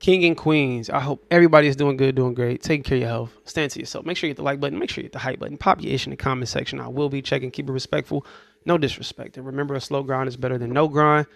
King and queens, I hope everybody is doing good, doing great, taking care of your health. Stand to yourself. Make sure you hit the like button. Make sure you hit the hype button. Pop your ish in the comment section. I will be checking. Keep it respectful. No disrespect. And remember, a slow grind is better than no grind.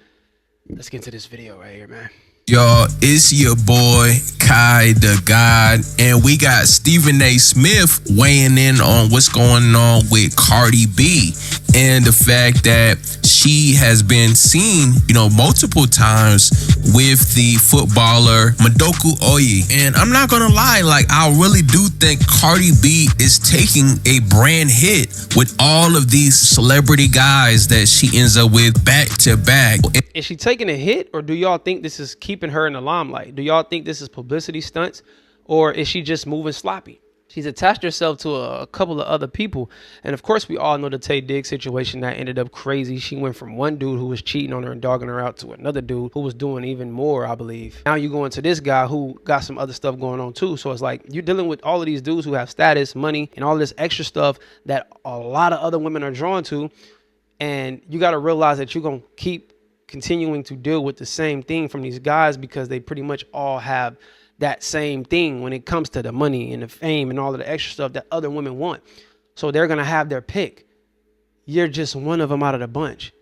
Let's get into this video right here, man. Y'all, it's your boy Kai the God, and we got Stephen A. Smith weighing in on what's going on with Cardi B and the fact that she has been seen, multiple times with the footballer Madoku Oye. And I'm not gonna lie, I really do think Cardi B is taking a brand hit with all of these celebrity guys that she ends up with back to back. Is she taking a hit, or do y'all think this is keeping her in the limelight? Do y'all think this is publicity stunts, or is she just moving sloppy? She's attached herself to a couple of other people. And of course, we all know the Tay Diggs situation that ended up crazy. She went from one dude who was cheating on her and dogging her out to another dude who was doing even more, I believe. Now you go into this guy who got some other stuff going on too. So it's like you're dealing with all of these dudes who have status, money, and all this extra stuff that a lot of other women are drawn to. And you got to realize that you're going to keep continuing to deal with the same thing from these guys because they pretty much all have that same thing when it comes to the money and the fame and all of the extra stuff that other women want. So they're going to have their pick. You're just one of them out of the bunch.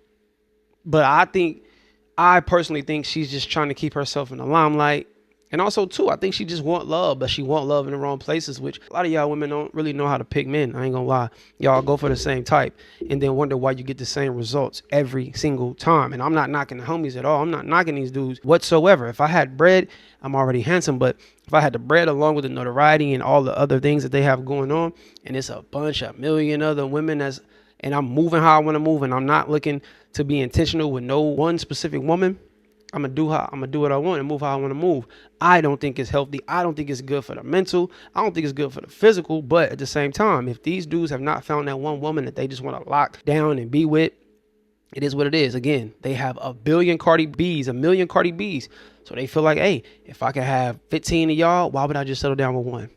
But I personally think she's just trying to keep herself in the limelight. And also, too, I think she just want love, but she want love in the wrong places, which a lot of y'all women don't really know how to pick men. I ain't gonna lie. Y'all go for the same type and then wonder why you get the same results every single time. And I'm not knocking the homies at all. I'm not knocking these dudes whatsoever. If I had bread, I'm already handsome. But if I had the bread along with the notoriety and all the other things that they have going on, and it's a bunch, a million other women and I'm moving how I want to move, and I'm not looking to be intentional with no one specific woman, I'm gonna do what I want and move how I want to move. I don't think it's healthy. I don't think it's good for the mental. I don't think it's good for the physical. But at the same time, if these dudes have not found that one woman that they just want to lock down and be with, it is what it is. Again, they have a million Cardi B's. So they feel like, hey, if I could have 15 of y'all, why would I just settle down with one?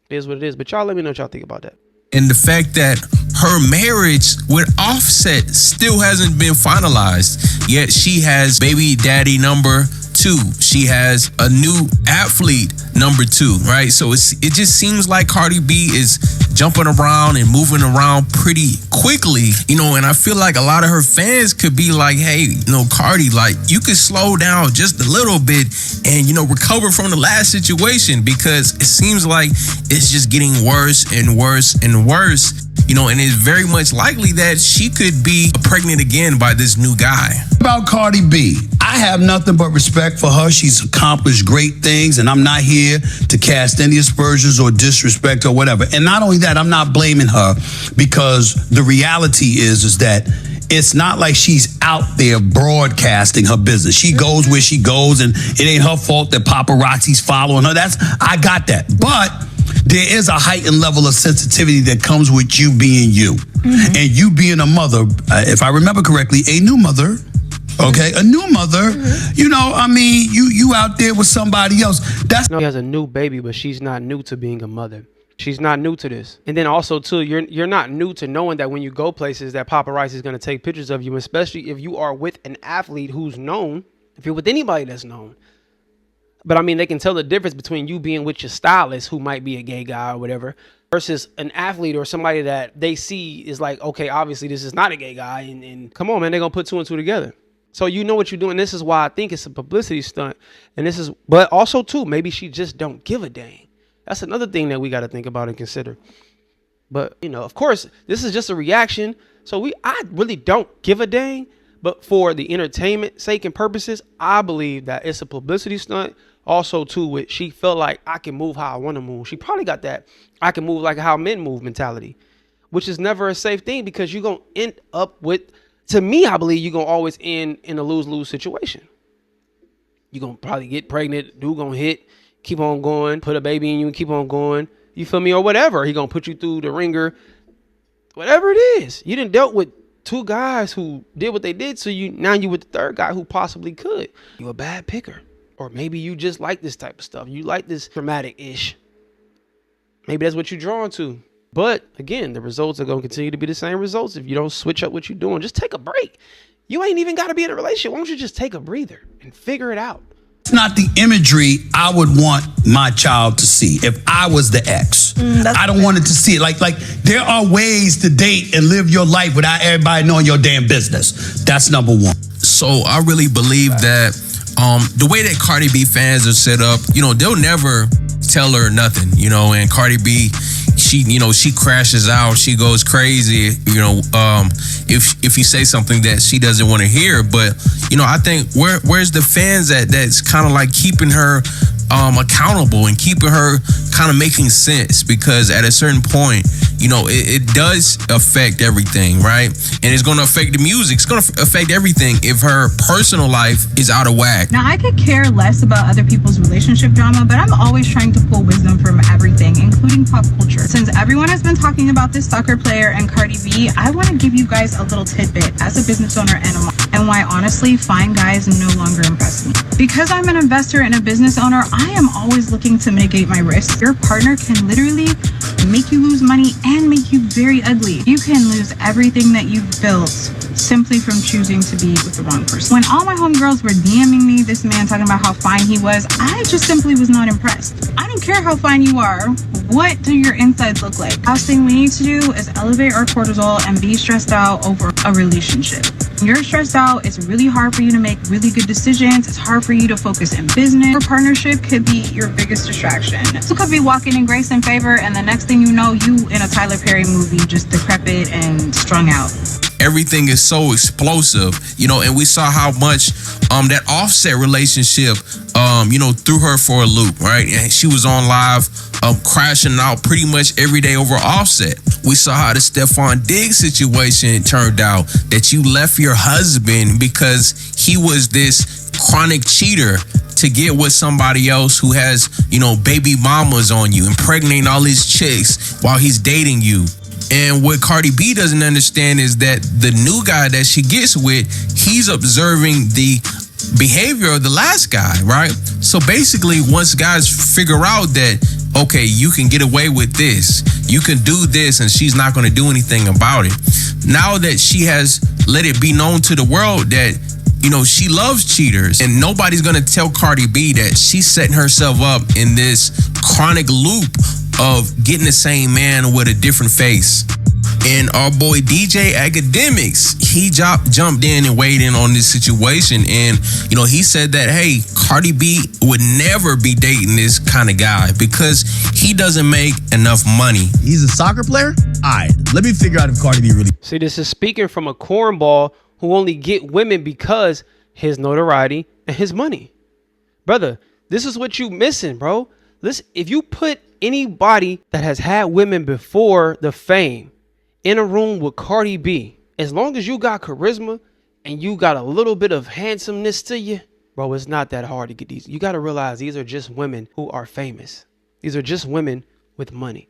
It is what it is. But y'all let me know what y'all think about that. And the fact that her marriage with Offset still hasn't been finalized, yet she has baby daddy number 2. She has a new athlete number 2, right? So it just seems like Cardi B is jumping around and moving around pretty quickly, and I feel like a lot of her fans could be like, hey, Cardi, you could slow down just a little bit and, recover from the last situation, because it seems like it's just getting worse and worse and worse. And it's very much likely that she could be pregnant again by this new guy. About Cardi B, I have nothing but respect for her. She's accomplished great things, and I'm not here to cast any aspersions or disrespect or whatever. And not only that, I'm not blaming her, because the reality is that it's not like she's out there broadcasting her business. She goes where she goes, and it ain't her fault that paparazzi's following her. I got that. But there is a heightened level of sensitivity that comes with you being you. Mm-hmm. And you being a mother, if I remember correctly, a new mother. Okay, a new mother. Mm-hmm. You out there with somebody else. She has a new baby, but she's not new to being a mother. She's not new to this. And then also, too, you're not new to knowing that when you go places that paparazzi is going to take pictures of you, especially if you are with an athlete who's known, if you're with anybody that's known. But they can tell the difference between you being with your stylist, who might be a gay guy or whatever, versus an athlete or somebody that they see is like, okay, obviously this is not a gay guy. And come on, man, they're going to put 2 and 2 together. So you know what you're doing. This is why I think it's a publicity stunt. But also, too, maybe she just don't give a dang. That's another thing that we got to think about and consider. But, of course, this is just a reaction. So I really don't give a dang. But for the entertainment sake and purposes, I believe that it's a publicity stunt. Also, too, she felt like I can move how I want to move. She probably got that I can move like how men move mentality, which is never a safe thing, because you're going to end up with, to me, I believe you're going to always end in a lose-lose situation. You're going to probably get pregnant, dude going to hit, keep on going, put a baby in you and keep on going. You feel me? Or whatever. He going to put you through the ringer. Whatever it is. You done dealt with 2 guys who did what they did to you. Now you with the 3rd guy who possibly could. You a bad picker. Or maybe you just like this type of stuff. You like this dramatic-ish. Maybe that's what you're drawn to. But again, the results are going to continue to be the same results if you don't switch up what you're doing. Just take a break. You ain't even got to be in a relationship. Why don't you just take a breather and figure it out? It's not the imagery I would want my child to see if I was the ex. I don't want it to see it. Like there are ways to date and live your life without everybody knowing your damn business. That's number one. So I really believe that the way that Cardi B fans are set up, they'll never tell her nothing, and Cardi B, she crashes out, she goes crazy, if you say something that she doesn't want to hear. But I think where's the fans that's kind of like keeping her accountable and keeping her kind of making sense, because at a certain point, it does affect everything, right? And it's going to affect the music. It's going to affect everything if her personal life is out of whack. Now, I could care less about other people's relationship drama, but I'm always trying to pull wisdom from everything, including pop culture. Since everyone has been talking about this soccer player and Cardi B, I want to give you guys a little tidbit as a business owner and why honestly fine guys no longer impress me. Because I'm an investor and a business owner, I am always looking to mitigate my risk. Your partner can literally make you lose money and make you very ugly. You can lose everything that you've built simply from choosing to be with the wrong person. When all my homegirls were DMing me this man talking about how fine he was, I just simply was not impressed. I don't care how fine you are. What do your insides look like? Last thing we need to do is elevate our cortisol and be stressed out over a relationship. When you're stressed out, it's really hard for you to make really good decisions. It's hard for you to focus in business. Your partnership could be your biggest distraction. You could be walking in grace and favor, and the next thing you know, you in a Tyler Perry movie, just decrepit and strung out. Everything is so explosive, and we saw how much that Offset relationship, threw her for a loop, right? And she was on live crashing out pretty much every day over Offset. We saw how the Stephon Diggs situation turned out, that you left your husband because he was this chronic cheater to get with somebody else who has, baby mamas on you, impregnating all these chicks while he's dating you. And what Cardi B doesn't understand is that the new guy that she gets with, he's observing the behavior of the last guy, right? So basically, once guys figure out that, okay, you can get away with this, you can do this, and she's not going to do anything about it. Now that she has let it be known to the world that, she loves cheaters, and nobody's going to tell Cardi B that she's setting herself up in this chronic loop of getting the same man with a different face. And our boy DJ Academics, he jumped in and weighed in on this situation. And, he said that, hey, Cardi B would never be dating this kind of guy because he doesn't make enough money. He's a soccer player? All right, let me figure out if Cardi B really... See, this is speaking from a cornball who only get women because his notoriety and his money. Brother, this is what you missing, bro. Listen, if you put anybody that has had women before the fame in a room with Cardi B, as long as you got charisma and you got a little bit of handsomeness to you, bro, it's not that hard to get these. You got to realize these are just women who are famous. These are just women with money.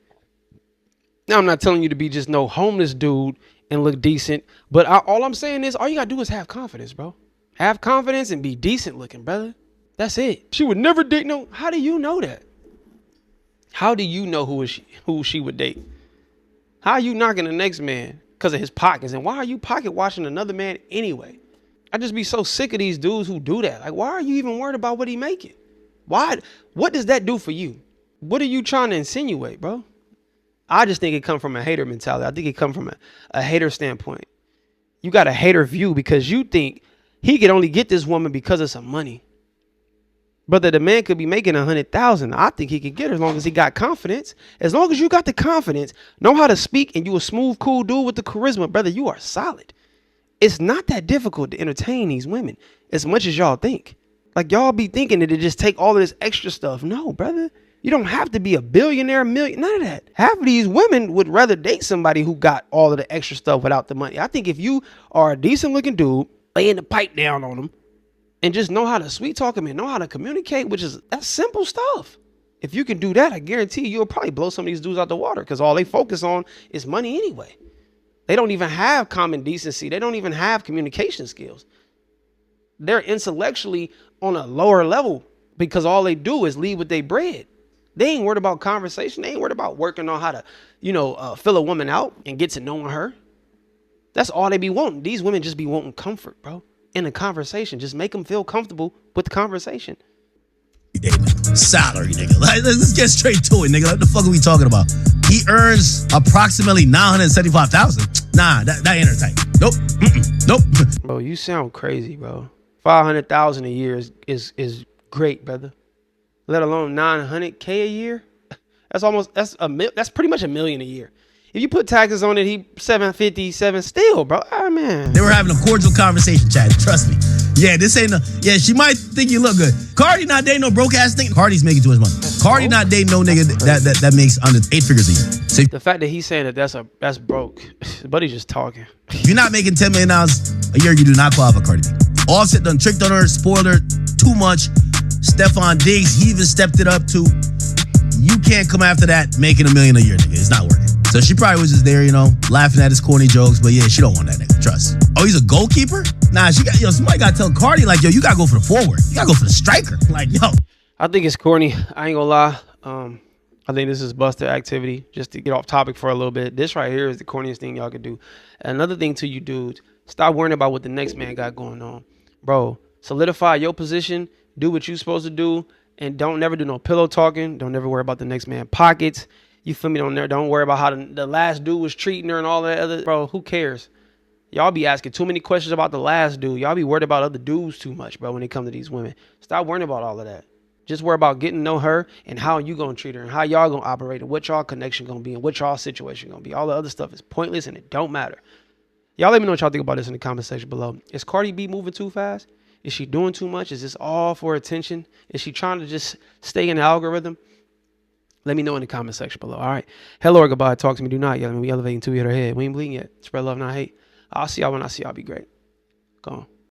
Now, I'm not telling you to be just no homeless dude and look decent, but all I'm saying is all you got to do is have confidence, bro. Have confidence and be decent looking, brother. That's it. She would never date no. How do you know that? How do you know who she would date? How are you knocking the next man because of his pockets? And why are you pocket watching another man anyway? I just be so sick of these dudes who do that. Like, why are you even worried about what he making? Why? What does that do for you? What are you trying to insinuate, bro? I just think it come from a hater mentality. I think it come from a hater standpoint. You got a hater view because you think he could only get this woman because of some money. Brother, the man could be making 100,000. I think he could get her as long as he got confidence. As long as you got the confidence, know how to speak, and you a smooth, cool dude with the charisma, brother, you are solid. It's not that difficult to entertain these women as much as y'all think. Like, y'all be thinking that it just take all of this extra stuff. No, brother. You don't have to be a billionaire, none of that. Half of these women would rather date somebody who got all of the extra stuff without the money. I think if you are a decent looking dude, laying the pipe down on them, and just know how to sweet talk them and know how to communicate, that's simple stuff. If you can do that, I guarantee you'll probably blow some of these dudes out the water because all they focus on is money anyway. They don't even have common decency. They don't even have communication skills. They're intellectually on a lower level because all they do is lead with their bread. They ain't worried about conversation. They ain't worried about working on how to, fill a woman out and get to knowing her. That's all they be wanting. These women just be wanting comfort, bro. In a conversation, just make them feel comfortable with the conversation. day, nigga. Salary, nigga. Like, let's get straight to it, nigga. What the fuck are we talking about? He earns approximately $975,000. Nah, that ain't her type. Nope. Nope. Bro, you sound crazy, bro. 500,000 a year is great, brother. Let alone 900K a year. That's pretty much $1 million a year. If you put taxes on it, he 757 still, bro. Ah, man. They were having a cordial conversation, Chad. Trust me. Yeah, this ain't she might think you look good. Cardi not dating no broke ass nigga. Cardi's making too much money. Cardi not dating no nigga that makes under 8 figures a year. So the fact that he's saying that that's broke, buddy's just talking. if you're not making $10 million a year, you do not qualify Cardi B. Offset done tricked on her, spoiled her too much. Stephon Diggs, he even stepped it up too. You can't come after that making $1 million a year, nigga. It's not working. So she probably was just there, laughing at his corny jokes. But yeah, she don't want that nigga. Trust. Oh, he's a goalkeeper? Nah, somebody got to tell Cardi, like, yo, you got to go for the forward. You got to go for the striker. Like, yo. I think it's corny. I ain't gonna lie. I think this is busted activity. Just to get off topic for a little bit. This right here is the corniest thing y'all could do. Another thing to you dudes, stop worrying about what the next man got going on. Bro, solidify your position. Do what you're supposed to do. And don't never do no pillow talking. Don't never worry about the next man's pockets. You feel me? Don't worry about how the last dude was treating her and all that other. Bro, who cares? Y'all be asking too many questions about the last dude. Y'all be worried about other dudes too much, bro, when it comes to these women. Stop worrying about all of that. Just worry about getting to know her and how you going to treat her and how y'all going to operate and what y'all connection going to be and what y'all situation going to be. All the other stuff is pointless and it don't matter. Y'all let me know what y'all think about this in the comment section below. Is Cardi B moving too fast? Is she doing too much? Is this all for attention? Is she trying to just stay in the algorithm? Let me know in the comment section below. All right. Hello or goodbye. Talk to me. Do not yell at me. We elevating till we hit our head. We ain't bleeding yet. Spread love, not hate. I'll see y'all when I see y'all. Be great. Go on.